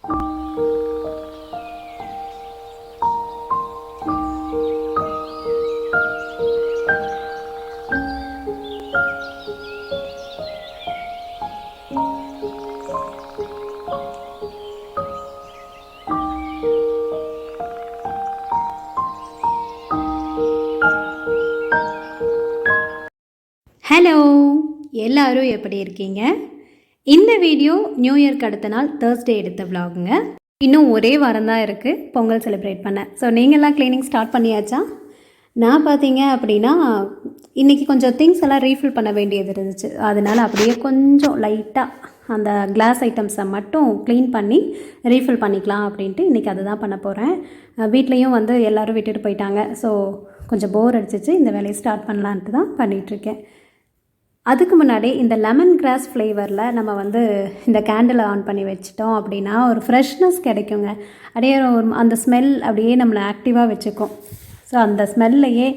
Hello, எல்லாரும் எப்படி இருக்கீங்க? இந்த வீடியோ நியூ இயர்க்கு அடுத்த நாள் தேர்ஸ்டே எடுத்த விலாகுங்க. இன்னும் ஒரே வாரம் தான் இருக்குது பொங்கல் செலிப்ரேட் பண்ண. ஸோ நீங்கள்லாம் க்ளீனிங் ஸ்டார்ட் பண்ணியாச்சா? நான் பார்த்தீங்க அப்படின்னா இன்றைக்கி கொஞ்சம் திங்ஸ் எல்லாம் ரீஃபில் பண்ண வேண்டியது இருந்துச்சு. அதனால் அப்படியே கொஞ்சம் லைட்டாக அந்த கிளாஸ் ஐட்டம்ஸை மட்டும் க்ளீன் பண்ணி ரீஃபில் பண்ணிக்கலாம் அப்படின்ட்டு இன்றைக்கி அதை தான் பண்ண போகிறேன். வீட்லேயும் வந்து எல்லோரும் விட்டுட்டு போயிட்டாங்க. ஸோ கொஞ்சம் போர் அடிச்சிச்சு, இந்த வேலையை ஸ்டார்ட் பண்ணலான்ட்டு தான் பண்ணிகிட்ருக்கேன். அதுக்கு முன்னாடி இந்த லெமன் கிராஸ் ஃப்ளேவரில் நம்ம வந்து இந்த கேண்டிலை ஆன் பண்ணி வச்சிட்டோம் அப்படின்னா ஒரு ஃப்ரெஷ்னஸ் கிடைக்குங்க. அப்படியே அந்த ஸ்மெல் அப்படியே நம்மளை ஆக்டிவாக வச்சுக்கும். ஸோ அந்த ஸ்மெல்லையே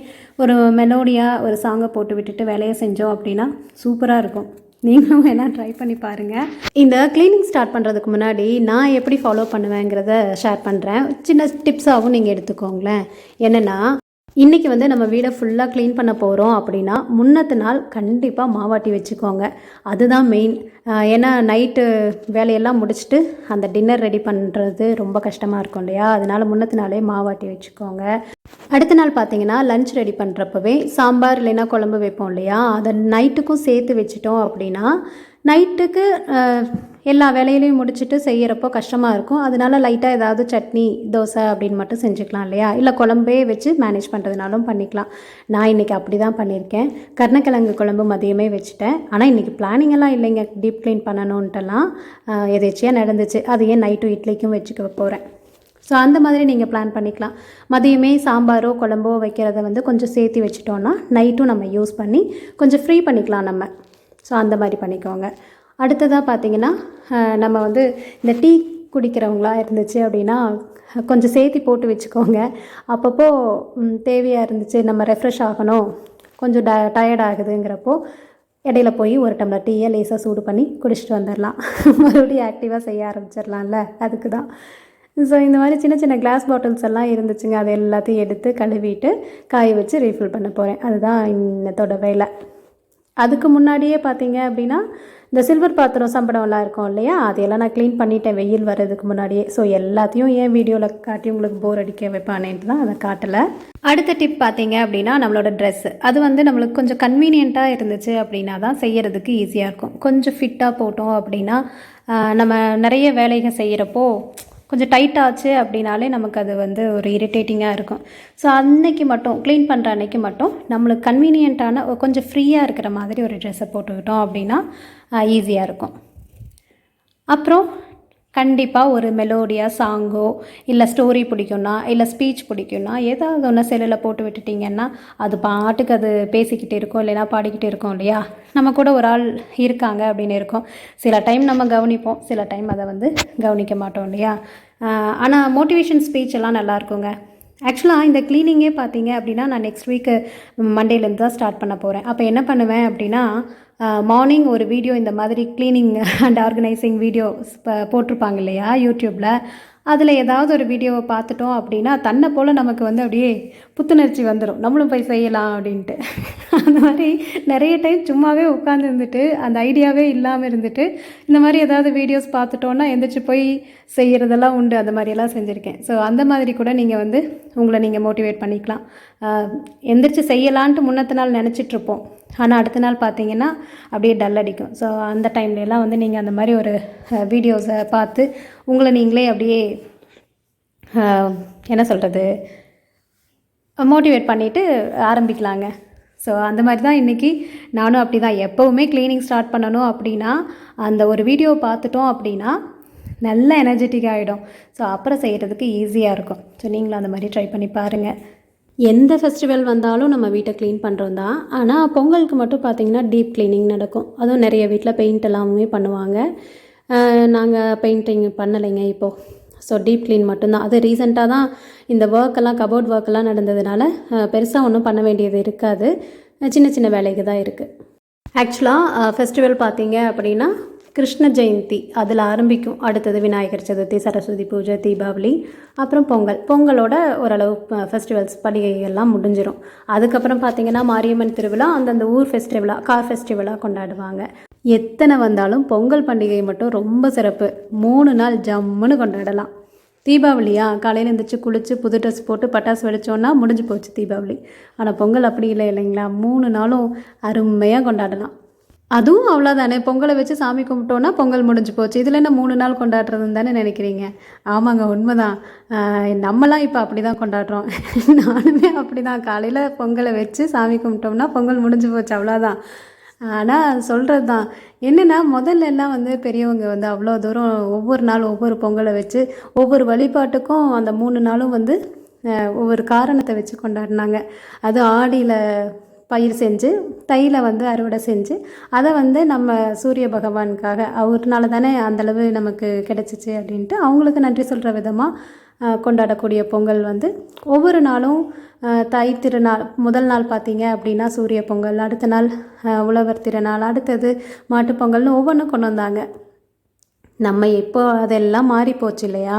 ஒரு மெலோடியாக ஒரு சாங்கை போட்டு விட்டுட்டு வேலையை செஞ்சோம் அப்படின்னா சூப்பராக இருக்கும். நீங்களும் வேணால் ட்ரை பண்ணி பாருங்கள். இந்த க்ளீனிங் ஸ்டார்ட் பண்ணுறதுக்கு முன்னாடி நான் எப்படி ஃபாலோ பண்ணுவேங்கிறத ஷேர் பண்ணுறேன். சின்ன டிப்ஸாகவும் நீங்கள் எடுத்துக்கோங்களேன். என்னென்னா, இன்றைக்கி வந்து நம்ம வீடை ஃபுல்லாக க்ளீன் பண்ண போகிறோம் அப்படின்னா முன்னத்து நாள் கண்டிப்பாக மாவாட்டி வச்சுக்கோங்க. அதுதான் மெயின். ஏன்னா நைட்டு வேலையெல்லாம் முடிச்சுட்டு அந்த டின்னர் ரெடி பண்ணுறது ரொம்ப கஷ்டமாக இருக்கும் இல்லையா? அதனால் முன்னத்து நாளே மாவாட்டி வச்சுக்கோங்க. அடுத்த நாள் பார்த்திங்கன்னா லன்ச் ரெடி பண்ணுறப்பவே சாம்பார் இல்லைன்னா குழம்பு வைப்போம் இல்லையா? அதை நைட்டுக்கும் சேர்த்து வச்சிட்டோம் அப்படின்னா நைட்டுக்கு எல்லா வேலையிலையும் முடிச்சுட்டு செய்கிறப்போ கஷ்டமாக இருக்கும். அதனால லைட்டாக ஏதாவது சட்னி, தோசை அப்படின்னு மட்டும் செஞ்சுக்கலாம் இல்லையா? இல்லை குழம்பே வச்சு மேனேஜ் பண்ணுறதுனாலும் பண்ணிக்கலாம். நான் இன்றைக்கி அப்படி தான் பண்ணியிருக்கேன். கருணக்கிழங்கு குழம்பு மதியமே வச்சுட்டேன். ஆனால் இன்றைக்கி பிளானிங் எல்லாம் இல்லைங்க, டீப் க்ளீன் பண்ணணுன்ட்டுலாம் எதேச்சியாக நடந்துச்சு. அதையே நைட்டு இட்லிக்கும் வச்சுக்க போகிறேன். ஸோ அந்த மாதிரி நீங்கள் பிளான் பண்ணிக்கலாம். மதியமே சாம்பாரோ குழம்போ வைக்கிறத வந்து கொஞ்சம் சேர்த்து வச்சுட்டோன்னா நைட்டும் நம்ம யூஸ் பண்ணி கொஞ்சம் ஃப்ரீ பண்ணிக்கலாம் நம்ம. ஸோ அந்த மாதிரி பண்ணிக்கோங்க. அடுத்ததாக பார்த்திங்கன்னா நம்ம வந்து இந்த டீ குடிக்கிறவங்களா இருந்துச்சு அப்படின்னா கொஞ்சம் சேர்த்து போட்டு வச்சுக்கோங்க. அப்பப்போ தேவையாக இருந்துச்சு, நம்ம ரெஃப்ரெஷ் ஆகணும், கொஞ்சம் டயர்ட் ஆகுதுங்கிறப்போ இடையில போய் ஒரு டம்ளர் டீயை லேசாக சூடு பண்ணி குடிச்சிட்டு வந்துடலாம். மறுபடியும் ஆக்டிவாக செய்ய ஆரம்பிச்சிடலாம்ல, அதுக்கு தான். ஸோ இந்த மாதிரி சின்ன சின்ன கிளாஸ் பாட்டில்ஸ் எல்லாம் இருந்துச்சுங்க. அது எல்லாத்தையும் எடுத்து கழுவிட்டு காய வச்சு ரீஃபில் பண்ண போகிறேன். அதுதான் இன்னத்தோட வேலை. அதுக்கு முன்னாடியே பார்த்தீங்க அப்படின்னா இந்த சில்வர் பாத்திரம் சம்படம்லாம் இருக்கும் இல்லையா? அதையெல்லாம் நான் க்ளீன் பண்ணிட்டேன் வெயில் வர்றதுக்கு முன்னாடியே. ஸோ எல்லாத்தையும் ஏன் வீடியோவில் காட்டி உங்களுக்கு போர் அடிக்க வைப்பானேன்ட்டு தான் அதை காட்டலை. அடுத்த டிப் பார்த்தீங்க அப்படின்னா நம்மளோட ட்ரெஸ்ஸு, அது வந்து நம்மளுக்கு கொஞ்சம் கன்வீனியண்ட்டாக இருந்துச்சு அப்படின்னா தான் செய்கிறதுக்கு ஈஸியாக இருக்கும். கொஞ்சம் ஃபிட்டாக போட்டோம் அப்படின்னா நம்ம நிறைய வேலைகள் செய்கிறப்போ கொஞ்சம் டைட்டாச்சு அப்படின்னாலே நமக்கு அது வந்து ஒரு இரிட்டேட்டிங்காக இருக்கும். ஸோ அன்னைக்கு மட்டும் க்ளீன் பண்ணுற அன்னைக்கு மட்டும் நம்மளுக்கு கன்வீனியண்ட்டான கொஞ்சம் ஃப்ரீயாக இருக்கிற மாதிரி ஒரு ட்ரெஸ்ஸை போட்டுக்கிட்டோம் அப்படின்னா ஈஸியாக இருக்கும். அப்புறம் கண்டிப்பாக ஒரு மெலோடியாக சாங்கோ இல்லை ஸ்டோரி பிடிக்கும்னா இல்லை ஸ்பீச் பிடிக்கும்னா ஏதாவது ஒன்று செல்லில் போட்டு விட்டுட்டிங்கன்னா அது பாட்டுக்கு அது பேசிக்கிட்டே இருக்கும், இல்லைனா பாடிக்கிட்டே இருக்கும் இல்லையா? நம்ம கூட ஒரு ஆள் இருக்காங்க அப்படின்னு இருக்கும். சில டைம் நம்ம கவனிப்போம், சில டைம் அதை வந்து கவனிக்க மாட்டோம் இல்லையா? ஆனால் மோட்டிவேஷன் ஸ்பீச் எல்லாம் நல்லாயிருக்குங்க. ஆக்சுவலாக இந்த க்ளீனிங்கே பார்த்தீங்க அப்படின்னா நான் நெக்ஸ்ட் வீக்கு மண்டேலேருந்து தான் ஸ்டார்ட் பண்ண போகிறேன். அப்போ என்ன பண்ணுவேன் அப்படின்னா மார்னிங் ஒரு வீடியோ இந்த மாதிரி க்ளீனிங் அண்ட் ஆர்கனைசிங் வீடியோஸ் போட்டிருப்பாங்க இல்லையா யூடியூப்பில், அதில் ஏதாவது ஒரு வீடியோவை பார்த்துட்டோம் அப்படின்னா தன்னை போல் நமக்கு வந்து அப்படியே புத்துணர்ச்சி வந்துடும், நம்மளும் போய் செய்யலாம் அப்படின்ட்டு. அந்த மாதிரி நிறைய டைம் சும்மாவே உட்காந்து இருந்துட்டு அந்த ஐடியாவே இல்லாமல் இருந்துட்டு இந்த மாதிரி ஏதாவது வீடியோஸ் பார்த்துட்டோன்னா எந்திரிச்சு போய் செய்கிறதெல்லாம் உண்டு. அந்த மாதிரியெல்லாம் செஞ்சுருக்கேன். ஸோ அந்த மாதிரி கூட நீங்கள் வந்து உங்களை நீங்கள் மோட்டிவேட் பண்ணிக்கலாம். எந்திரிச்சு செய்யலான்ட்டு முன்னத்த நாள் நினச்சிட்ருப்போம், ஆனால் அடுத்த நாள் பார்த்தீங்கன்னா அப்படியே டல் அடிக்கும். ஸோ அந்த டைம்லலாம் வந்து நீங்கள் அந்த மாதிரி ஒரு வீடியோஸை பார்த்து உங்களை நீங்களே அப்படியே என்ன சொல்கிறது மோட்டிவேட் பண்ணிவிட்டு ஆரம்பிக்கலாங்க. ஸோ அந்த மாதிரி தான் இன்றைக்கி நானும் அப்படி தான் எப்போவுமே க்ளீனிங் ஸ்டார்ட் பண்ணணும் அப்படின்னா அந்த ஒரு வீடியோ பார்த்துட்டோம் அப்படின்னா நல்ல எனர்ஜெட்டிக் ஆகிடும். ஸோ அப்புறம் செய்கிறதுக்கு ஈஸியாக இருக்கும். ஸோ நீங்களும் அந்த மாதிரி ட்ரை பண்ணி பாருங்கள். எந்த ஃபெஸ்டிவல் வந்தாலும் நம்ம வீட்டை க்ளீன் பண்ணுறோம் தான். ஆனால் பொங்கலுக்கு மட்டும் பார்த்திங்கன்னா டீப் க்ளீனிங் நடக்கும். அதுவும் நிறைய வீட்டில் பெயிண்ட் எல்லாமே பண்ணுவாங்க. நாங்கள் பெயிண்டிங் பண்ணலைங்க இப்போது. ஸோ டீப் க்ளீன் மட்டும்தான். அது ரீசெண்டாக தான் இந்த ஒர்க்கெல்லாம் கபோர்ட் ஒர்க்கெல்லாம் நடந்ததுனால பெருசாக ஒன்றும் பண்ண வேண்டியது இருக்காது. சின்ன சின்ன வேலைக்கு தான் இருக்குது. ஆக்சுவலாக ஃபெஸ்டிவல் பார்த்தீங்க அப்படின்னா கிருஷ்ண ஜெயந்தி அதில் ஆரம்பிக்கும். அடுத்தது விநாயகர் சதுர்த்தி, சரஸ்வதி பூஜை, தீபாவளி, அப்புறம் பொங்கலோட ஓரளவு ஃபெஸ்டிவல்ஸ் பண்டிகைகள்லாம் முடிஞ்சிடும். அதுக்கப்புறம் பார்த்திங்கன்னா மாரியம்மன் திருவிழா, அந்தந்த ஊர் ஃபெஸ்டிவலாக கார் ஃபெஸ்டிவலாக கொண்டாடுவாங்க. எத்தனை வந்தாலும் பொங்கல் பண்டிகை மட்டும் ரொம்ப சிறப்பு. 3 நாள் ஜம்முன்னு கொண்டாடலாம். தீபாவளியா காலையில் எழுந்திரிச்சு குளித்து புது ட்ரெஸ் போட்டு பட்டாசு வெடித்தோன்னா முடிஞ்சு போச்சு தீபாவளி. ஆனால் பொங்கல் அப்படி இல்லை இல்லைங்களா, 3 நாளும் அருமையாக கொண்டாடலாம். அதுவும் அவ்வளோதானே, பொங்கலை வச்சு சாமி கும்பிட்டோன்னா பொங்கல் முடிஞ்சு போச்சு. இதில் என்ன 3 நாள் கொண்டாடுறதுன்னு தானே நினைக்கிறீங்க? ஆமாங்க, உண்மைதான். நம்மலாம் இப்போ அப்படி தான் கொண்டாடுறோம். நானுமே அப்படி தான். காலையில் பொங்கலை வச்சு சாமி கும்பிட்டோம்னா பொங்கல் முடிஞ்சு போச்சு, அவ்வளோதான். ஆனால் சொல்கிறது தான் என்னென்னா, முதல்ல எல்லாம் பெரியவங்க அவ்வளோ தூரம் ஒவ்வொரு நாள் ஒவ்வொரு பொங்கலை வச்சு ஒவ்வொரு வழிபாட்டுக்கும் அந்த 3 நாளும் ஒவ்வொரு காரணத்தை வச்சு கொண்டாடினாங்க. அது ஆடியில் பயிர் செஞ்சு தையில் அறுவடை செஞ்சு அதை நம்ம சூரிய பகவானுக்காக அவர்னால தானே அந்தளவு நமக்கு கிடச்சிச்சு அப்படின்ட்டு அவங்களுக்கு நன்றி சொல்கிற விதமாக கொண்டாடக்கூடிய பொங்கல் ஒவ்வொரு நாளும் தை திருநாள். முதல் நாள் பார்த்திங்க அப்படின்னா சூரிய பொங்கல், அடுத்த நாள் உழவர் திருநாள், அடுத்தது மாட்டுப்பொங்கல்னு ஒவ்வொன்றும் கொண்டு வந்தாங்க. நம்ம இப்போ அதெல்லாம் மாறி போச்சு இல்லையா,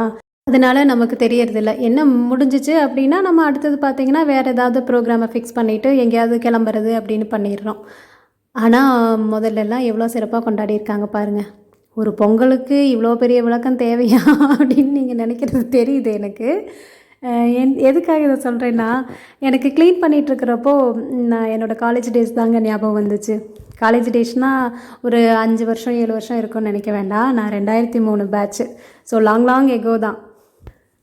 அதனால் நமக்கு தெரியறதில்ல. என்ன முடிஞ்சிச்சு அப்படின்னா நம்ம அடுத்தது பார்த்திங்கன்னா வேறு ஏதாவது ப்ரோக்ராமை ஃபிக்ஸ் பண்ணிவிட்டு எங்கேயாவது கிளம்புறது அப்படின்னு பண்ணிடுறோம். ஆனால் முதல்லலாம் எவ்வளோ சிறப்பாக கொண்டாடியிருக்காங்க பாருங்கள். ஒரு பொங்கலுக்கு இவ்வளோ பெரிய விளக்கம் தேவையா அப்படின்னு நீங்கள் நினைக்கிறது தெரியுது எனக்கு. எதுக்காக இதை சொல்கிறேன்னா, எனக்கு க்ளீன் பண்ணிகிட்ருக்கிறப்போ நான் என்னோடய காலேஜ் டேஸ் தாங்க ஞாபகம் வந்துச்சு. காலேஜ் டேஸ்னால் ஒரு 5 வருஷம் 7 வருஷம் இருக்கும்னு நினைக்க வேண்டாம். நான் 2003 பேட்ச்சு. ஸோ லாங் எகோ தான்.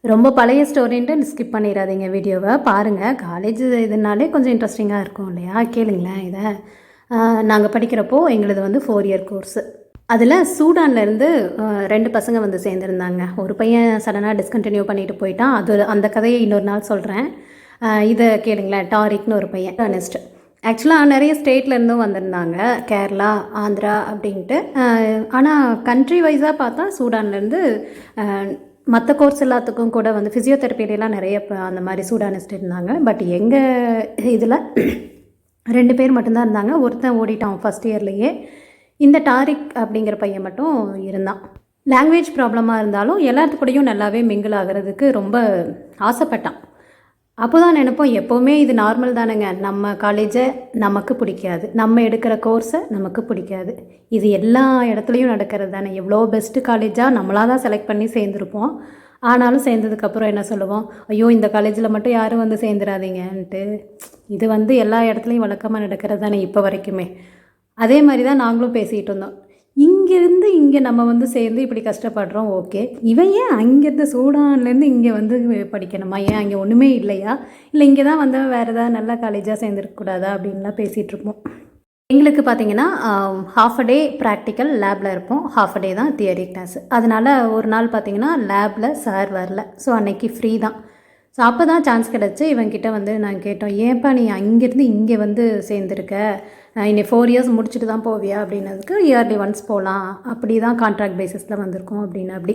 ரொம்ப பழைய ஸ்டோரின்ட்டு ஸ்கிப் பண்ணிடாதீங்க, வீடியோவை பாருங்கள். காலேஜ் இதுனாலே கொஞ்சம் இன்ட்ரெஸ்டிங்காக இருக்கும் இல்லையா, கேளுங்களேன் இதை. நாங்கள் படிக்கிறப்போ எங்களது 4 இயர் கோர்ஸு. அதில் சூடான்லேருந்து 2 பசங்க சேர்ந்துருந்தாங்க. ஒரு பையன் சடனாக டிஸ்கண்டினியூ பண்ணிட்டு போயிட்டான். அந்த கதையை இன்னொரு நாள் சொல்கிறேன். இதை கேளுங்களேன். டாரிக்னு ஒரு பையன் நெக்ஸ்ட்டு. ஆக்சுவலாக நிறைய ஸ்டேட்லேருந்தும் வந்திருந்தாங்க, கேரளா, ஆந்திரா அப்படின்ட்டு. ஆனால் கண்ட்ரி வைஸாக பார்த்தா சூடான்லேருந்து மற்ற கோர்ஸ் எல்லாத்துக்கும் கூட ஃபிசியோதெரப்பிலாம் நிறைய அந்த மாதிரி சூடானிஸ்ட் இருந்தாங்க. பட் எங்கள் இதில் 2 பேர் மட்டும்தான் இருந்தாங்க. ஒருத்தன் ஓடிட்டான் ஃபஸ்ட் இயர்லேயே. இந்த டாரிக் அப்படிங்கிற பையன் மட்டும் இருந்தான். லாங்குவேஜ் ப்ராப்ளமாக இருந்தாலும் எல்லாத்துக்கூடையும் நல்லாவே மிங்கிள் ஆகிறதுக்கு ரொம்ப ஆசைப்பட்டான். அப்போ தான் நினைப்போம், எப்போவுமே இது நார்மல் தானேங்க, நம்ம காலேஜை நமக்கு பிடிக்காது, நம்ம எடுக்கிற கோர்ஸை நமக்கு பிடிக்காது. இது எல்லா இடத்துலையும் நடக்கிறது தானே. எவ்வளோ பெஸ்ட்டு காலேஜாக நம்மளாக தான் செலக்ட் பண்ணி சேர்ந்துருப்போம். ஆனாலும் சேர்ந்ததுக்கப்புறம் என்ன சொல்லுவோம், ஐயோ இந்த காலேஜில் மட்டும் யாரும் சேர்ந்துடாதீங்கன்ட்டு. இது எல்லா இடத்துலையும் வழக்கமாக நடக்கிறது தானே இப்போ வரைக்குமே. அதே மாதிரி தான் நாங்களும் பேசிகிட்டு இருந்தோம். இங்கேருந்து இங்கே நம்ம சேர்ந்து இப்படி கஷ்டப்படுறோம், ஓகே. இவன் ஏன் அங்கேருந்து சூடான்லேருந்து இங்கே படிக்கணுமா, ஏன் அங்கே ஒன்றுமே இல்லையா, இல்லை இங்கே தான் வேறு ஏதாவது நல்ல காலேஜாக சேர்ந்துருக்கக்கூடாதா அப்படின்லாம் பேசிகிட்ருப்போம். எங்களுக்கு பார்த்திங்கன்னா ஹாஃப் அ டே ப்ராக்டிக்கல் லேபில் இருப்போம், ஹாஃப் அ டே தான் தியரி கிளாஸ். அதனால் ஒரு நாள் பார்த்திங்கன்னா லேபில் சார் வரல. ஸோ அன்னைக்கு ஃப்ரீ தான். ஸோ அப்போ தான் சான்ஸ் கிடச்சி இவங்கிட்ட நான் கேட்டோம், ஏன்ப்பா நீ அங்கேருந்து இங்கே சேர்ந்துருக்க, இன்னும் 4 இயர்ஸ் முடிச்சுட்டு தான் போவியா அப்படின்னதுக்கு, இயர்லி ஒன்ஸ் போகலாம், அப்படி தான் கான்ட்ராக்ட் பேசிஸில் வந்திருக்கோம் அப்படின்னு. அப்படி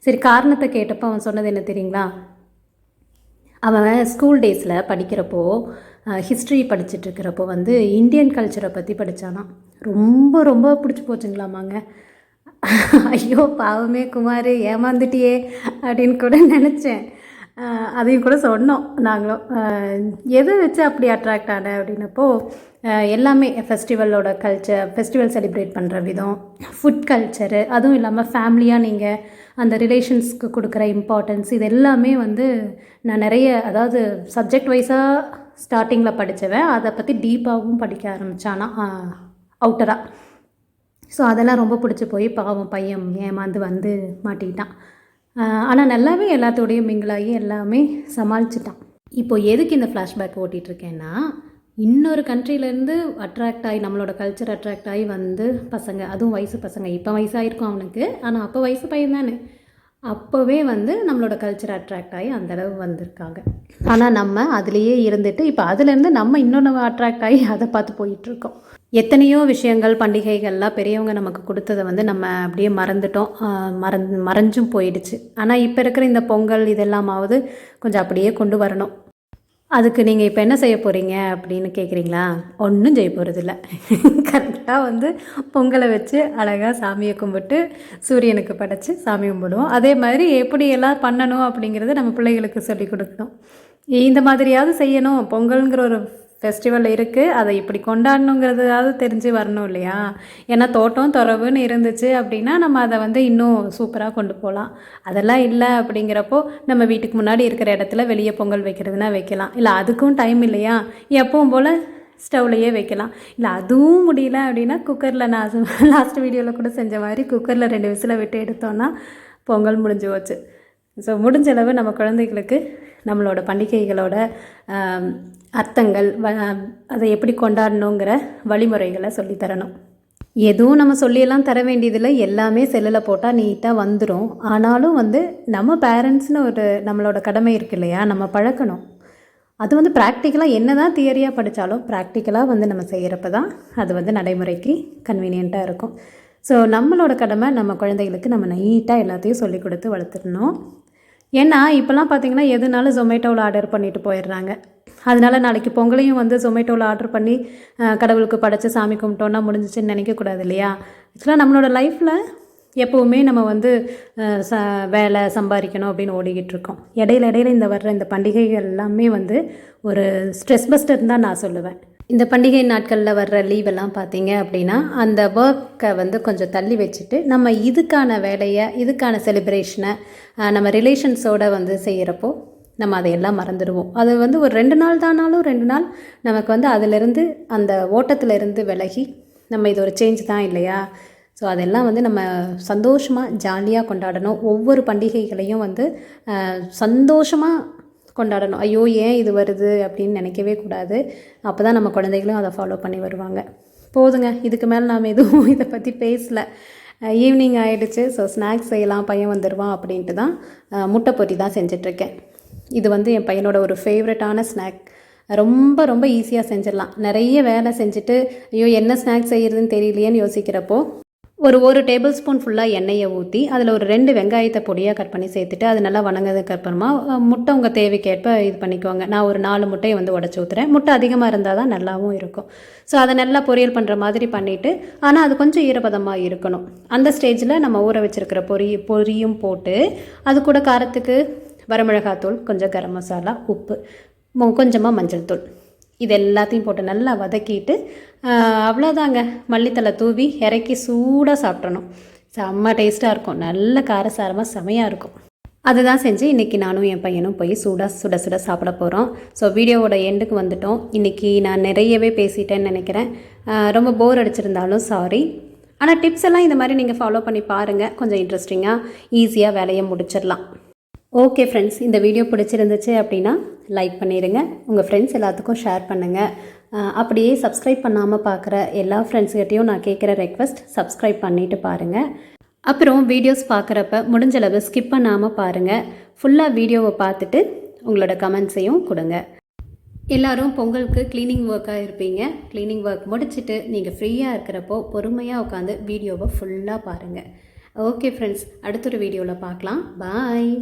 சரி, காரணத்தை கேட்டப்போ அவன் சொன்னது என்ன தெரியுங்களா, அவன் ஸ்கூல் டேஸில் படிக்கிறப்போ ஹிஸ்ட்ரி படிச்சுட்ருக்கிறப்போ இந்தியன் கல்ச்சரை பற்றி படித்தானா. ரொம்ப ரொம்ப பிடிச்சி போச்சுங்களாமாங்க. ஐயோ பாவமே குமார், ஏமாந்துட்டியே அப்படின்னு கூட நினச்சேன். அதையும் கூட சொன்னோம் நாங்களும். எதை வச்சு அப்படி அட்ராக்ட் ஆன அப்படின்னப்போ, எல்லாமே ஃபெஸ்டிவலோட கல்ச்சர், ஃபெஸ்டிவல் செலிப்ரேட் பண்ணுற விதம், ஃபுட் கல்ச்சரு, அதுவும் இல்லாமல் ஃபேமிலியாக நீங்கள் அந்த ரிலேஷன்ஸ்க்கு கொடுக்குற இம்பார்ட்டன்ஸ், இது எல்லாமே நான் நிறைய, அதாவது சப்ஜெக்ட் வைஸாக ஸ்டார்டிங்கில் படித்தவன் அதை பற்றி டீப்பாகவும் படிக்க ஆரம்பித்தானா அவுட்டராக. ஸோ அதெல்லாம் ரொம்ப பிடிச்சி போய் பாவம் பையன் ஏமாந்து மாட்டிக்கிட்டான். ஆனால் நல்லாவே எல்லாத்தோடையும் மிங்கிளாகி எல்லாமே சமாளிச்சிட்டான். இப்போது எதுக்கு இந்த ஃப்ளாஷ்பேக் ஓட்டிகிட்ருக்கேன்னா, இன்னொரு கண்ட்ரிலேருந்து அட்ராக்ட் ஆகி நம்மளோட கல்ச்சர் அட்ராக்ட் ஆகி பசங்க, அதுவும் வயசு பசங்க, இப்போ வயசாகிருக்கும் அவனுக்கு, ஆனால் அப்போ வயசு பையன் தானே, அப்போவே நம்மளோட கல்ச்சர் அட்ராக்ட் ஆகி அந்தளவு வந்திருக்காங்க. ஆனால் நம்ம அதுலேயே இருந்துட்டு இப்போ அதுலேருந்து நம்ம இன்னொன்று அட்ராக்ட் ஆகி அதை பார்த்து போயிட்டுருக்கோம். எத்தனையோ விஷயங்கள், பண்டிகைகள்லாம் பெரியவங்க நமக்கு கொடுத்ததை நம்ம அப்படியே மறந்துட்டோம், மறைஞ்சும் போயிடுச்சு. ஆனால் இப்போ இருக்கிற இந்த பொங்கல் இதெல்லாமாவது கொஞ்சம் அப்படியே கொண்டு வரணும். அதுக்கு நீங்கள் இப்போ என்ன செய்ய போகிறீங்க அப்படின்னு கேட்குறீங்களா? ஒன்றும் செய்ய போகிறதில்ல. கரெக்டாக வந்து பொங்கலை வச்சு அழகாக சாமியை கும்பிட்டு சூரியனுக்கு படைச்சி சாமி கும்பிடுவோம். அதே மாதிரி எப்படியெல்லாம் பண்ணணும் அப்படிங்கிறத நம்ம பிள்ளைகளுக்கு சொல்லிக் கொடுக்கணும். இந்த மாதிரியாவது செய்யணும், பொங்கலுங்கிற ஒரு ஃபெஸ்டிவல் இருக்குது, அதை இப்படி கொண்டாடணுங்கிறதாவது தெரிஞ்சு வரணும் இல்லையா? ஏன்னா தோட்டம் தொரவுன்னு இருந்துச்சு அப்படின்னா நம்ம அதை வந்து இன்னும் சூப்பராக கொண்டு போகலாம். அதெல்லாம் இல்லை அப்படிங்கிறப்போ நம்ம வீட்டுக்கு முன்னாடி இருக்கிற இடத்துல வெளியே பொங்கல் வைக்கிறதுனா வைக்கலாம். இல்லை அதுக்கும் டைம் இல்லையா, எப்பவும் போல் ஸ்டவ்லையே வைக்கலாம். இல்லை அதுவும் முடியல அப்படின்னா குக்கரில் நான் லாஸ்ட் வீடியோவில் கூட செஞ்ச மாதிரி குக்கரில் 2 விசிலை விட்டு எடுத்தோன்னா பொங்கல் முடிஞ்சு போச்சு. ஸோ முடிஞ்சளவு நம்ம குழந்தைகளுக்கு நம்மளோட பண்டிகைகளோட அர்த்தங்கள் அதை எப்படி கொண்டாடணுங்கிற வழிமுறைகளை சொல்லித்தரணும். எதுவும் நம்ம சொல்லியெல்லாம் தர வேண்டியதில்லை, எல்லாமே செல்லில் போட்டால் நீட்டாக வந்துடும். ஆனாலும் வந்து நம்ம பேரண்ட்ஸ்னு ஒரு நம்மளோட கடமை இருக்கு இல்லையா, நம்ம பழக்கணும். அது வந்து ப்ராக்டிக்கலாக என்ன தான் தியரியாக படித்தாலும் ப்ராக்டிக்கலாக வந்து நம்ம செய்கிறப்ப தான் அது வந்து நடைமுறைக்கு கன்வீனியண்ட்டாக இருக்கும். ஸோ நம்மளோட கடமை நம்ம குழந்தைகளுக்கு நம்ம நீட்டாக எல்லாத்தையும் சொல்லிக் கொடுத்து வளர்த்துடணும். ஏன்னா இப்போல்லாம் பார்த்திங்கன்னா எதுனாலும் ஜொமேட்டோவில் ஆர்டர் பண்ணிட்டு போயிடுறாங்க. அதனால் நாளைக்கு பொங்கலையும் வந்து ஜொமேட்டோவில் ஆர்டர் பண்ணி கடவுளுக்கு படைச்சி சாமி கும்பிட்டோன்னா முடிஞ்சிச்சுன்னு நினைக்கக்கூடாது இல்லையா? ஆக்சுவலாக நம்மளோட லைஃப்பில் எப்போவுமே நம்ம வந்து வேலை சம்பாதிக்கணும் அப்படின்னு ஓடிக்கிட்டு இருக்கோம். இடையில இந்த வர்ற இந்த பண்டிகைகள் எல்லாமே வந்து ஒரு ஸ்ட்ரெஸ் பஸ்டர் தான் நான் சொல்லுவேன். இந்த பண்டிகை நாட்களில் வர்ற லீவெல்லாம் பார்த்திங்க அப்படின்னா அந்த ஒர்க்கை வந்து கொஞ்சம் தள்ளி வச்சுட்டு நம்ம இதுக்கான வேலையை, இதுக்கான செலிப்ரேஷனை நம்ம ரிலேஷன்ஸோடு வந்து செய்கிறப்போ நம்ம அதையெல்லாம் மறந்துடுவோம். அது வந்து ஒரு 2 நாள் தானாலும் 2 நாள் நமக்கு வந்து அதிலிருந்து அந்த ஓட்டத்திலிருந்து விலகி நம்ம இது ஒரு சேஞ்ச் தான் இல்லையா? ஸோ அதெல்லாம் வந்து நம்ம சந்தோஷமாக ஜாலியாக கொண்டாடணும். ஒவ்வொரு பண்டிகைகளையும் வந்து சந்தோஷமாக கொண்டாடணும். ஐயோ ஏன் இது வருது அப்படின்னு நினைக்கவே கூடாது. அப்போ தான் நம்ம குழந்தைகளும் அதை ஃபாலோ பண்ணி வருவாங்க. போதுங்க, இதுக்கு மேலே நாம் எதுவும் இதை பற்றி பேசலை. ஈவினிங் ஆகிடுச்சு. ஸோ ஸ்நாக்ஸ் செய்யலாம், பையன் வந்துடுவான் அப்படின்ட்டு தான் முட்டை பொரி தான் செஞ்சிட்ருக்கேன். இது வந்து என் பையனோட ஒரு ஃபேவரட்டான ஸ்நாக். ரொம்ப ரொம்ப ஈஸியாக செஞ்சிடலாம். நிறைய வேலை செஞ்சுட்டு ஐயோ என்ன ஸ்நாக்ஸ் செய்கிறதுன்னு தெரியலையேன்னு யோசிக்கிறப்போ ஒரு டேபிள் ஸ்பூன் ஃபுல்லாக எண்ணெயை ஊற்றி அதில் ஒரு 2 வெங்காயத்தை பொடியாக கட் பண்ணி சேர்த்துட்டு அது நல்லா வணங்கிறதுக்கு அப்புறமா முட்டை உங்கள் தேவைக்கேற்ப இது பண்ணிக்கோங்க. நான் ஒரு 4 முட்டையை வந்து உடச்சி ஊற்றுறேன். முட்டை அதிகமாக இருந்தால் தான் நல்லாவும் இருக்கும். ஸோ அதை நல்லா பொரியல் பண்ணுற மாதிரி பண்ணிவிட்டு, ஆனால் அது கொஞ்சம் ஈரப்பதமாக இருக்கணும். அந்த ஸ்டேஜில் நம்ம ஊற வச்சுருக்கிற பொரியும் போட்டு அது கூட காரத்துக்கு வரமிளகாத்தூள், கொஞ்சம் கரம் மசாலா, உப்பு, கொஞ்சமாக மஞ்சள் தூள், இது எல்லாத்தையும் போட்டு நல்லா வதக்கிட்டு அவ்வளோதாங்க, மல்லித்தலை தூவி இறக்கி சூடாக சாப்பிட்றணும். செம்ம டேஸ்ட்டாக இருக்கும். நல்ல காரசாரமாக செமையாக இருக்கும். அதுதான் செஞ்சு இன்றைக்கி நானும் என் பையனும் போய் சுட சுட சாப்பிட போகிறோம். ஸோ வீடியோவோட எண்டுக்கு வந்துட்டோம். இன்றைக்கி நான் நிறையவே பேசிட்டேன்னு நினைக்கிறேன். ரொம்ப போர் அடிச்சிருந்தாலும் சாரி. ஆனால் டிப்ஸ் எல்லாம் இந்த மாதிரி நீங்கள் ஃபாலோ பண்ணி பாருங்கள். கொஞ்சம் இன்ட்ரெஸ்டிங்காக ஈஸியாக வேலையை முடிச்சிடலாம். ஓகே ஃப்ரெண்ட்ஸ், இந்த வீடியோ பிடிச்சிருந்துச்சு அப்படின்னா லைக் பண்ணிடுங்க. உங்கள் ஃப்ரெண்ட்ஸ் எல்லாத்துக்கும் ஷேர் பண்ணுங்கள். அப்படியே சப்ஸ்கிரைப் பண்ணாமல் பார்க்குற எல்லா ஃப்ரெண்ட்ஸ்கிட்டையும் நான் கேட்குற ரெக்வெஸ்ட், சப்ஸ்கிரைப் பண்ணிவிட்டு பாருங்கள். அப்புறம் வீடியோஸ் பார்க்குறப்ப முடிஞ்சளவு ஸ்கிப் பண்ணாமல் பாருங்கள். ஃபுல்லாக வீடியோவை பார்த்துட்டு உங்களோட கமெண்ட்ஸையும் கொடுங்க. எல்லோரும் பொங்கலுக்கு க்ளீனிங் ஒர்க்காக இருப்பீங்க. க்ளீனிங் ஒர்க் முடிச்சுட்டு நீங்கள் ஃப்ரீயாக இருக்கிறப்போ பொறுமையாக உட்காந்து வீடியோவை ஃபுல்லாக பாருங்கள். ஓகே ஃப்ரெண்ட்ஸ், அடுத்த ஒரு வீடியோவில் பார்க்கலாம். பாய்.